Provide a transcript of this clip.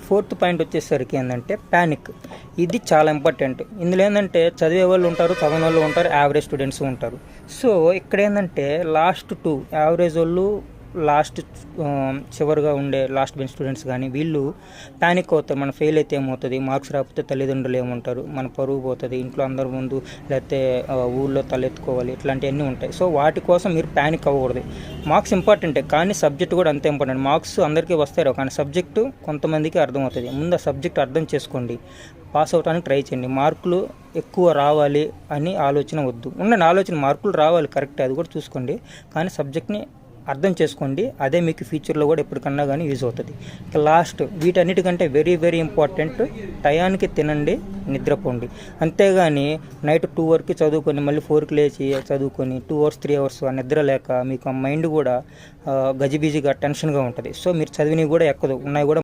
Fourth point వచ్చేసరికి ఏంటంటే panic. ఇది చాలా ఇంపార్టెంట్. ఇందులో ఏంటంటే చదివే వాళ్ళు ఉంటారు, చదవని వాళ్ళు ఉంటారు, యావరేజ్ స్టూడెంట్స్ ఉంటారు. సో ఇక్కడ ఏంటంటే లాస్ట్ 2 యావరేజ్ వాళ్ళు, లాస్ట్ చివరిగా ఉండే లాస్ట్ బెంచ్ స్టూడెంట్స్ కానీ వీళ్ళు ప్యానిక్ అవుతారు. మనం ఫెయిల్ అయితే ఏమవుతుంది, మార్క్స్ రాకపోతే తల్లిదండ్రులు ఏమంటారు, మన పరువు పోతుంది, ఇంట్లో అందరి ముందు, లేకపోతే ఊళ్ళో తలెత్తుకోవాలి, ఇట్లాంటివన్నీ ఉంటాయి. సో వాటి కోసం మీరు ప్యానిక్ అవ్వకూడదు. మార్క్స్ ఇంపార్టెంటే కానీ సబ్జెక్ట్ కూడా అంతే ఇంపార్టెంట్. మార్క్స్ అందరికీ వస్తాయి కానీ సబ్జెక్టు కొంతమందికి అర్థమవుతుంది. ముందు ఆ సబ్జెక్ట్ అర్థం చేసుకోండి, పాస్ అవడానికి ట్రై చేయండి. మార్కులు ఎక్కువ రావాలి అని ఆలోచన వద్దు. ఉండండి ఆలోచన, మార్కులు రావాలి కరెక్ట్, అది కూడా చూసుకోండి, కానీ సబ్జెక్ట్ని అర్థం చేసుకోండి. అదే మీకు ఫ్యూచర్లో కూడా ఎప్పటికన్నా కానీ యూజ్ అవుతుంది. ఇక లాస్ట్ వీటన్నిటికంటే వెరీ వెరీ ఇంపార్టెంట్, టయానికి తినండి, నిద్రపోండి. అంతేగాని నైట్ 2 వరకు చదువుకొని మళ్ళీ 4కి లేచి చదువుకొని 2 అవర్స్ 3 అవర్స్ ఆ నిద్ర లేక మీకు ఆ మైండ్ కూడా గజిబిజిగా టెన్షన్గా ఉంటుంది. సో మీరు చదివినవి కూడా ఎక్కదు, ఉన్నాయి కూడా